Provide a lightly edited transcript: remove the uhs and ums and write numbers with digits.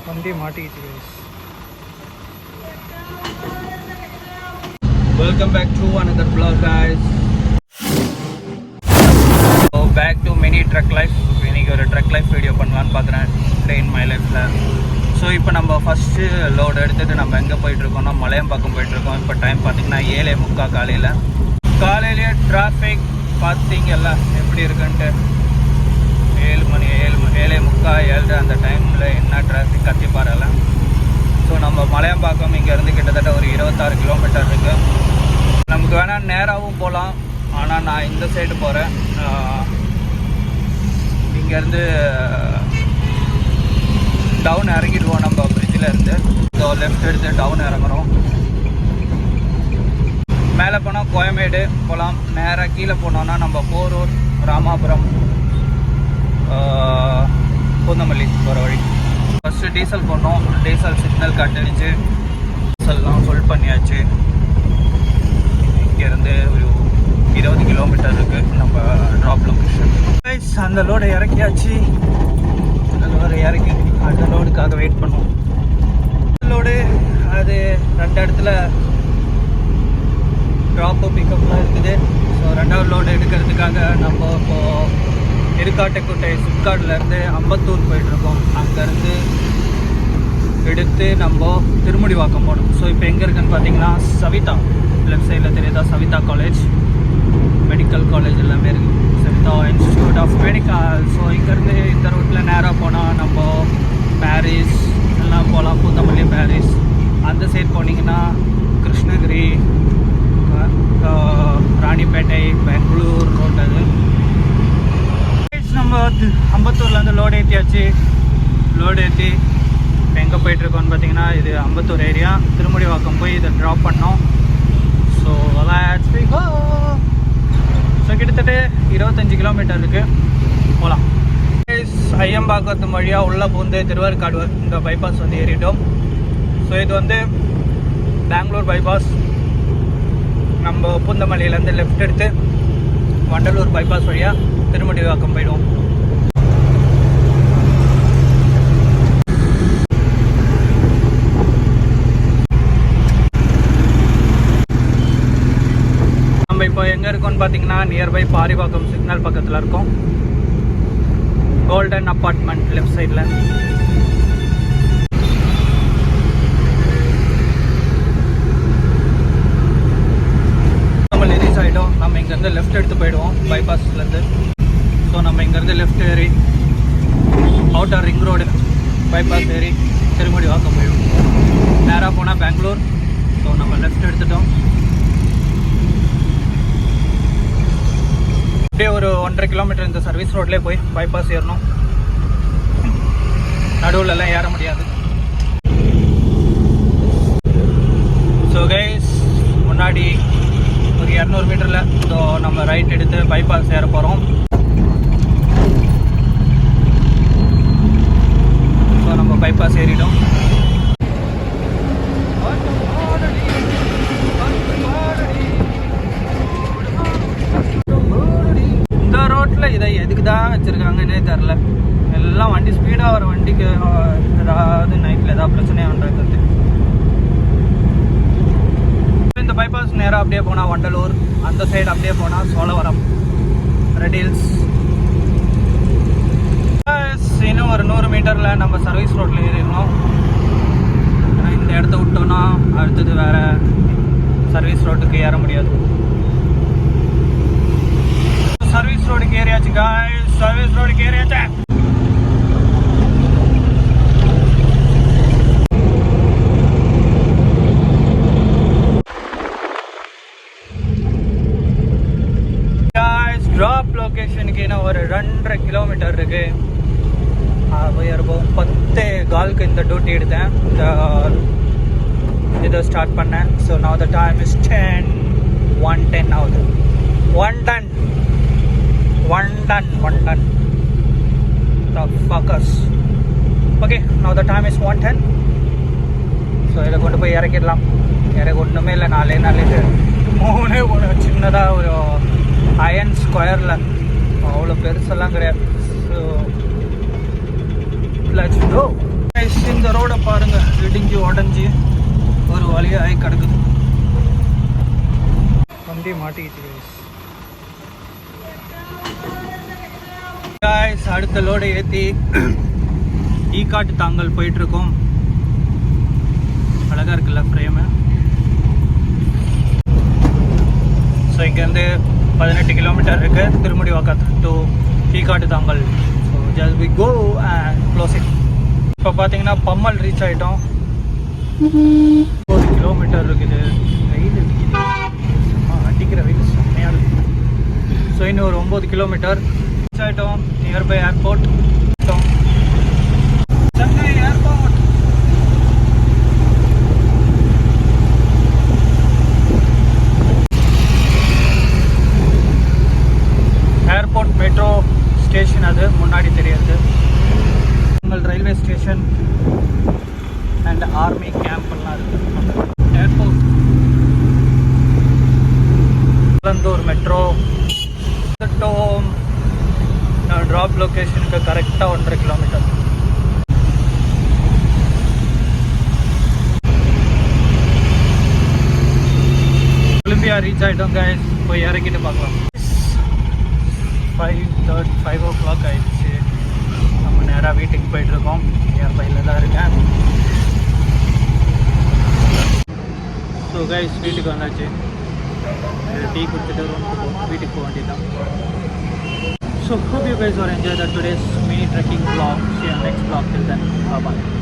வண்டி மாட்டிக்கிட்டு. Welcome back to another vlog, guys. So back to mini truck life. இன்னைக்கு ஒரு ட்ரக் லைஃப் வீடியோ பண்ணலான்னு பார்க்குறேன் ட்ரெயின் மை லைஃப்பில். ஸோ இப்போ நம்ம ஃபஸ்ட்டு லோடு எடுத்துகிட்டு நம்ம எங்கே போயிட்டுருக்கோம்னா மலையம்பாக்கம் போயிட்டுருக்கோம். இப்போ டைம் பார்த்திங்கன்னா 7:45 காலையிலேயே டிராஃபிக் பார்த்தீங்கல்ல எப்படி இருக்குன்ட்டு. 7 மணி 7:45 அந்த டைமில் என்ன டிராஃபிக் கத்திப்பாறையில். ஸோ நம்ம மலையம்பாக்கம் இங்கேருந்து கிட்டத்தட்ட ஒரு 26 கிலோமீட்டர் இருக்குது. நமக்கு வேணால் நேராகவும் போகலாம், ஆனால் நான் இந்த சைடு போகிறேன். இங்கேருந்து டவுன் இறங்கிடுவோம் நம்ம பிரிட்ஜில் இருந்து. ஸோ லெஃப்ட் எடுத்து டவுன் இறங்குறோம். மேலே போனால் கோயம்பேடு போகலாம். நேராக கீழே போனோன்னா நம்ம போரூர், ராமாபுரம், பூந்தமல்லி போகிற வழி. ஃபஸ்ட்டு டீசல் போனோம். டீசல் சிக்னல் கட்டடிச்சு டீசல்லாம் ஃபுல் பண்ணியாச்சு. இங்கேருந்து ஒரு 20 கிலோமீட்டர் இருக்குது நம்ம ட்ராப் லொக்கேஷன். அந்த லோடை இறக்கியாச்சு. அந்த லோடை இறக்கி அந்த லோடுக்காக வெயிட் பண்ணோம். லோடு அது 2 இடத்துல ட்ராப்பு பிக்கப்லாம் இருக்குது. ஸோ 2வது லோடு எடுக்கிறதுக்காக நம்ம இப்போது இருக்காட்டுக்குட்டை சிப்காட்லேருந்து அம்பத்தூர் போயிட்டுருக்கோம். அங்கேருந்து எடுத்து நம்ம திருமுடிவாக்கம் போகணும். ஸோ இப்போ எங்கே இருக்குதுன்னு பார்த்தீங்கன்னா சவிதா, லெஃப்ட் சைடில் தெரியுதா சவிதா காலேஜ், மெடிக்கல் காலேஜ் எல்லாமே இருக்குது. Saveetha institute of medical. So இங்கேருந்து இந்த ரூட்டில் நேராக போனால் நம்ம பாரிஸ் எல்லாம் போகலாம். பூந்தமல்லி, பாரிஸ். அந்த சைட் போனீங்கன்னா கிருஷ்ணகிரி, ராணிப்பேட்டை, பெங்களூர் ரோட். அது நம்ம அம்பத்தூர்லேருந்து லோடு ஏற்றியாச்சு. லோடு ஏற்றி எங்கே போயிட்டுருக்கோன்னு பார்த்தீங்கன்னா இது அம்பத்தூர் ஏரியா. திருமுடிவாக்கம் போய் இதை ட்ராப் பண்ணோம். ஸோ கிட்டத்தட்ட 25 கிலோமீட்டர் இருக்குது, போகலாம். ஐயம்பாக்கத்து வழியாக உள்ளே பூந்து திருவாரூர் இந்த பைபாஸ் வந்து ஏறிட்டோம். ஸோ இது வந்து பெங்களூர் பைபாஸ். நம்ம பூந்தமல்லியிலேருந்து லெஃப்ட் எடுத்து வண்டலூர் பைபாஸ் வழியாக திருமுடிவாக்கம் போயிடுவோம். நம்ம இப்போ எங்கே இருக்கோம்னு பார்த்தீங்கன்னா நியர்பை பாரிவாக்கம் சிக்னல் பக்கத்தில் இருக்கோம். கோல்டன் அப்பார்ட்மெண்ட் லெஃப்ட் சைடில். நம்ம ரீச் ஆகிட்டோம். நம்ம இங்கேருந்து லெஃப்ட் எடுத்து போயிடுவோம் பைபாஸ்லேருந்து. ஸோ நம்ம இங்கேருந்து லெஃப்ட் ஏறி அவுட்டர் ரிங் ரோடு பைபாஸ் ஏறி திருமுடிவாக்கம் போயிடுவோம். நேராக போனால் பெங்களூர். ஸோ நம்ம லெஃப்ட் எடுத்துட்டோம். அப்படியே ஒரு 1.5 கிலோமீட்டர் இந்த சர்வீஸ் ரோட்லேயே போய் பைபாஸ் ஏறணும். நடுவில்லாம் ஏற முடியாது. ஸோ கைஸ் முன்னாடி ஒரு 200 மீட்டரில் ஸோ நம்ம ரைட் எடுத்து பைபாஸ் ஏற போகிறோம். ஸோ நம்ம பைபாஸ் ஏறிடும். இந்த ரோட்டில் இதை எதுக்கு தான் வச்சுருக்காங்கன்னே தெரில. எல்லாம் வண்டி ஸ்பீடாக வர வண்டிக்கு ஏதாவது நைட்டில் ஏதாவது பிரச்சனையாக உண்டாக்குறது. இந்த பைபாஸ் நேராக அப்படியே போனால் வண்டலூர், அந்த சைடு அப்படியே போனால் சோழவரம், ரெடில்ஸ். இன்னும் ஒரு 100 மீட்டரில் நம்ம சர்வீஸ் ரோட்டில் ஏறிடணும். இந்த இடத்த விட்டோன்னா அடுத்தது வேறு சர்வீஸ் ரோட்டுக்கு ஏற முடியாது. சர்வீஸ் ரோடுக்கு ஏறியாச்சு காய்ஸ். சர்வீஸ் ரோடுக்கு ஏறியாச்சு. ட்ராப் லொக்கேஷனுக்கு இன்னும் ஒரு 2.5 கிலோமீட்டர் இருக்கு. போயிருப்போம் 10:15 இந்த டியூட்டி எடுத்தேன். இதை ஸ்டார்ட் பண்ணேன். So now the time is 1:10 ஆகுது. 1:10 the fuckers. Okay, now the time is 1:10. So இதை கொண்டு போய் இறக்கிடலாம். எனக்கு ஒன்றுமே இல்லை. 3 சின்னதாக ஒரு அயன் ஸ்கொயரில், அவ்வளோ பெருசெல்லாம் கிடையாது. So let's go. இந்த ரோட இடிஞ்சு உடஞ்சி ஒரு வழியாகி கிடக்குது. வண்டி மாட்டிக்கிச்சு guys. அடுத்த லோடை ஏற்றி ஈக்காட்டு தாங்கல் போயிட்டுருக்கோம். அழகாக இருக்குல்ல ஃப்ரேமு. ஸோ இங்கேருந்து 18 கிலோமீட்டர் இருக்குது Thirumudivakkam to Ekkattuthangal. So just we go and close it. இப்போ பார்த்தீங்கன்னா பம்மல் ரீச் ஆகிட்டோம். 4 கிலோமீட்டர் இருக்குது. வெயில் இருக்குது, அடிக்கிற வெயில் செம்மையாக இருக்குது. ஸோ இன்னும் ஒரு 9 கிலோமீட்டர் ரீச் ஆகிட்டோம். Nearby airport Chennai airport. Airport metro station அது முன்னாடி தெரியாது. உங்கள் ரயில்வே ஸ்டேஷன் அண்ட் ஆர்மி கேம்ப்லாம் இருக்குது. ஏர்போர்ட் ஒரு மெட்ரோ ட்ராப் லொக்கேஷனுக்கு கரெக்டாக 1.5 கிலோமீட்டர். ஒலிம்பியா ரீச் ஆகிட்டோம் கைஸ். போய் இறக்கிட்டு பார்க்கலாம். 5 o'clock ஆயிடுச்சு. நம்ம நேராக வீட்டுக்கு போயிட்டுருக்கோம். நியர்பையில் தான் இருக்கேன். ஸோ கைஸ் வீட்டுக்கு வந்தாச்சு. டீ குடிச்சிட்டு வீட்டுக்கு போக வேண்டியதான். So hope you guys are enjoyed today's mini trekking vlog. See you next vlog. Till then, bye bye.